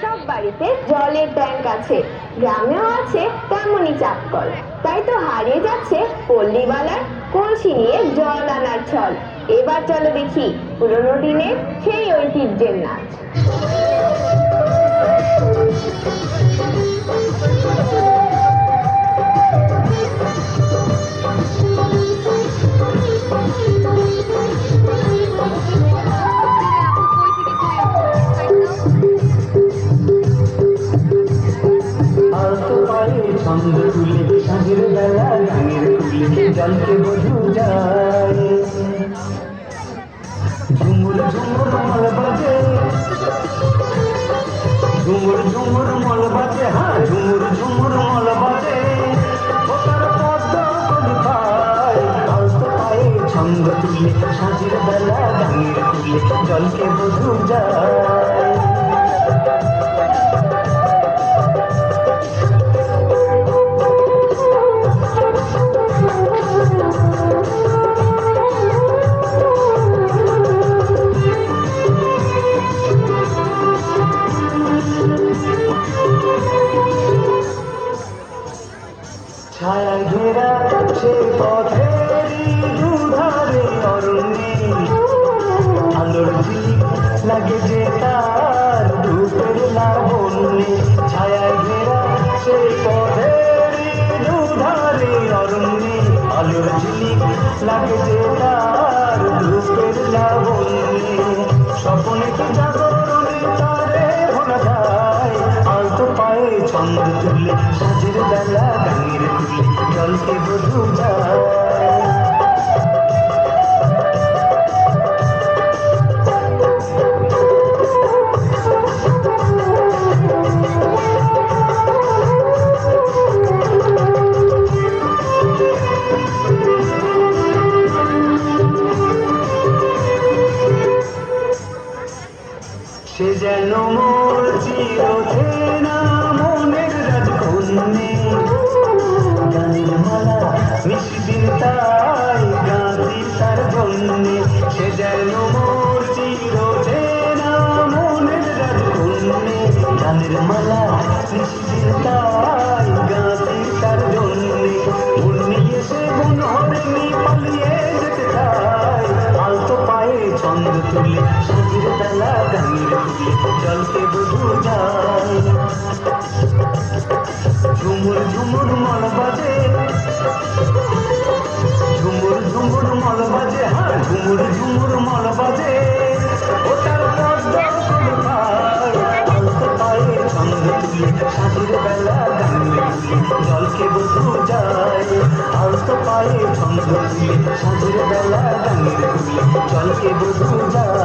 সব বাড়িতে জলের ট্যাঙ্ক আছে, গ্রামেও আছে তেমনই চাপকল। তাই তো হারিয়ে যাচ্ছে পল্লীবালার কলসি নিয়ে জল আনার ছল। এবার চলো দেখি পুরোনো দিনের সেই ঐতিহ্যের নাচ। ছন্দ তুলে সাঁঝের বেলা গানের কুলে জলকে বধু যায়, ঝুমুর ঝুমুর মল বাজে, ঝুমুর ঝুমুর মল বাজে, হ্যাঁ ঝুমুর ঝুমুর মল বাজে, ওটার পদ্ম কলি পায়, আলতো পায়ে ছন্দ তুলে সাঁঝের বেলা গানের কুলে জলকে বধু যায়। ছায়ায় ঘেরা সে পথেরই দুধারে অরণ্যে আলোর ঝিলিক লাগে যে তার রূপের লাবণ্যে। ছায়ায় ঘেরা সে পথেরই দুধারে অরণ্যে আলোর ঝিলিক লাগে যে তার রূপের লাবণ্যে। স্বপ্নে তো জাগরণে তারে ভোলা যায়, আলতো পায়ে ছন্দ তুলে সাঁঝের বেলা গানের কুলে জলকে বধু যায়। সে যেন মোর চিরচেনা মনের রাজকন্যে, গানের মালা মিশিদিন তাই গাঁথি তার জন্যে। সে যেন মোর চিরচেনা মনের রাজকন্যে, গানের মালা মিশিদিন তাই গাঁথি তার জন্যে। মন নিয়ে সে মন হরেনি পালিয়ে যেতে চায়, আলতো পায়ে ছন্দ তুলে সাঁঝের বেলা গানের কুলে জলকে বধু যায়। ঝুমুর ঝুমুর মল বাজে, ঝুমুর ঝুমুর মল বাজে, হ্যাঁ ঝুমুর ঝুমুর মল বাজে, ওটার পদ্ম কলি পায়, আলতো পায়ে ছন্দ তুলে সাঁঝের বেলা গানের কুলে জলকে বধু যায়। আলতো পায়ে ছন্দ তুলে সাঁঝের বেলা গানের কুলে জলকে বধু যায়।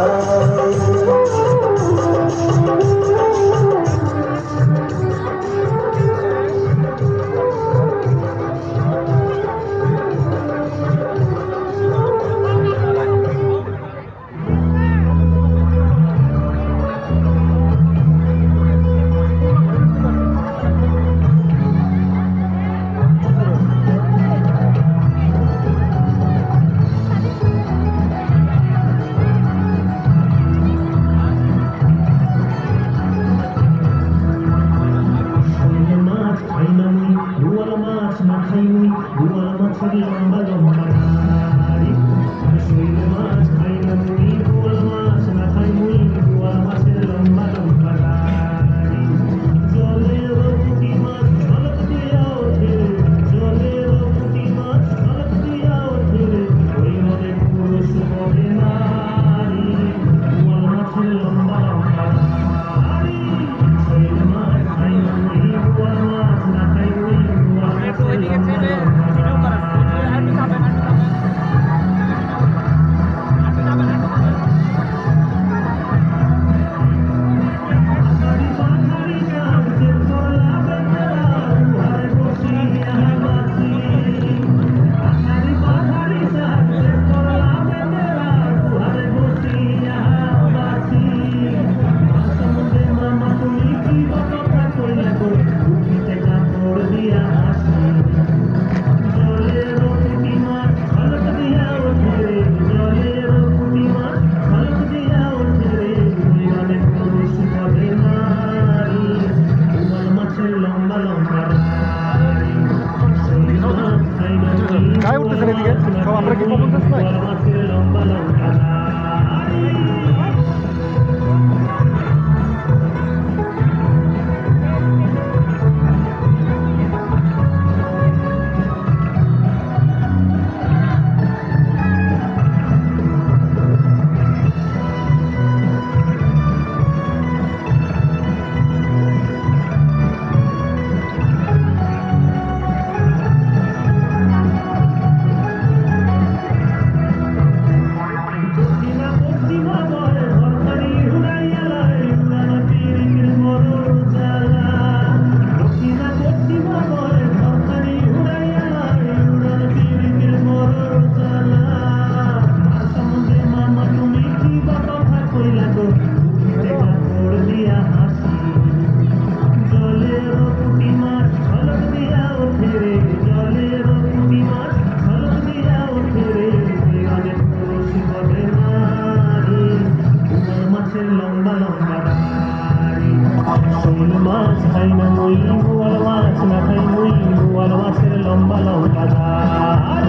শোল মাছ খাই না মই, বোয়াল মাছ না খাই মই, বোয়াল মাছের লম্বা লম্বা ঝাল।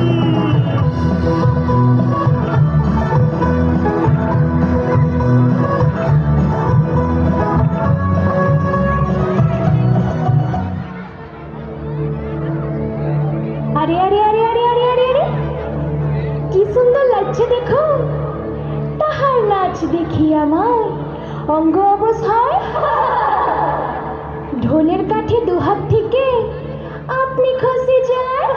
আরে আরে আরে আরে আরে আরে আরে কি সুন্দর লাগছে দেখো, তাহার নাচ দেখি আমার অঙ্গ অবশ হয়। ঢোলের কাঠে দুহাত থেকে আপনি খসে যায়।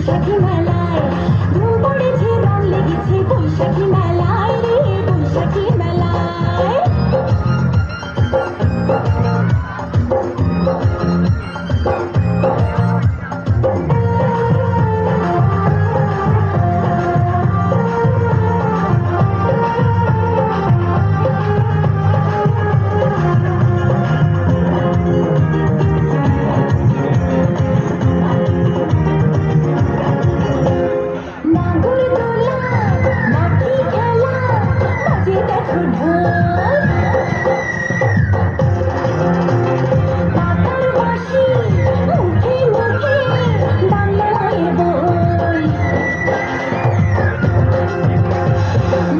বৈশাখী মেলায় ধুম পড়েছে রং লেগেছে বৈশাখী মেলায় রে বৈশাখী মেলায় নাগরদোলা লাঠি খেলা বাজে দেখো ঢোল পাতার বাঁশি মুখে মুখে বাংলা মায়ের বল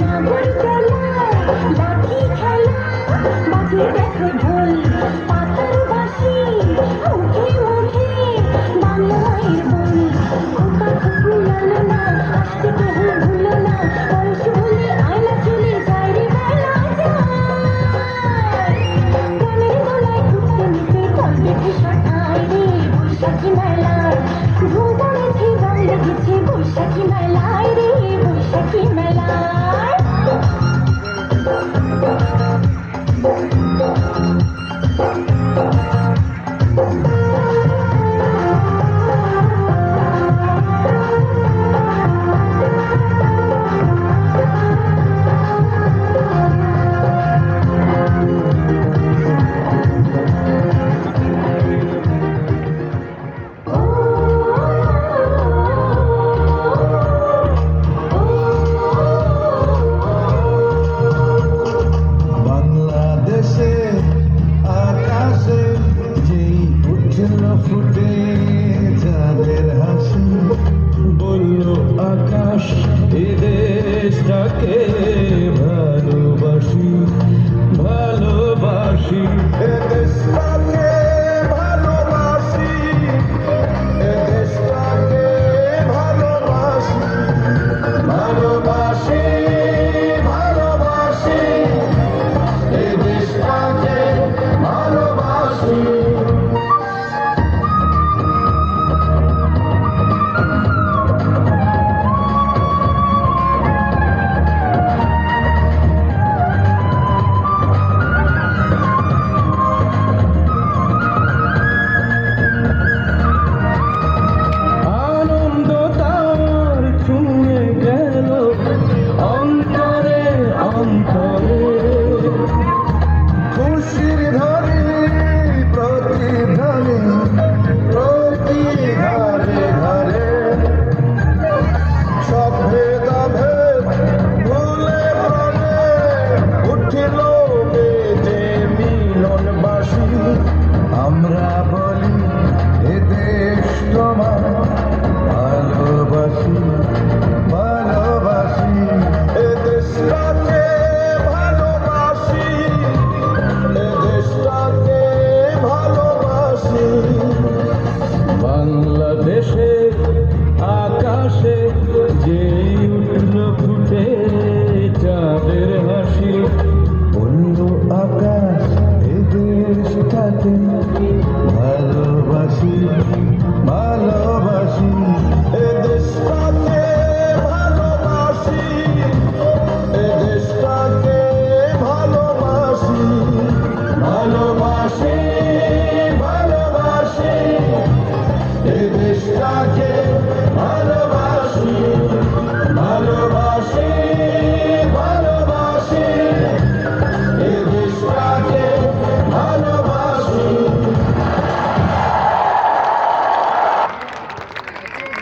নাগরদোলা লাঠি খেলা বাজে দেখো ঢোল পাতার বাঁশি মুখে মুখে বাংলা মায়ের বল খোকা খোকু লালো না আসতে কেহ ভুলো না বয়স বলে আয়না চলে যায় রে বেলা যায় গানের গলায় ঘুরতে নিতে কল বেঁধে সকায় রে বৈশাখী মেলায় ধুম পড়েছে রং লেগেছে বৈশাখী মেলায় রে বৈশাখী মেলায় বাংলাদেশে আকাশে যেই উঠল ফুটে চাঁদের হাসি বলল আকাশ এ দেশটাকে ভালোবাসি ভালোবাসি এ দেশটাকে ভালোবাসি এ দেশটাকে ভালোবাসি ভালোবাসি ভালোবাসি এই দেশটাকে ভালোবাসি আনন্দ তার ছুঁয়ে গেল অন্তরে অন্তরে খুশির ধ্বনি প্রতিধ্বনি প্রতি ঘরে ঘরে সব ভেদাভেদ ভুলে ভুলে উঠিল বেজে মিলনবাসী আমরা বলি এ দেশ তোমার ভালোবাসি ভালোবাসি এ দেশটাকে ভালোবাসি এ দেশটাকে ভালোবাসি বাংলাদেশে আকাশে যে উঠল ফুটে চাঁদের হাসি বলল আকাশ এ দেশটাকে ভালোবাসি ভালোবাসি এ দেশটাকে ভালোবাসি এ দেশটাকে ভালোবাসি ভালোবাসি ভালোবাসি এ দেশটাকে ভালোবাসি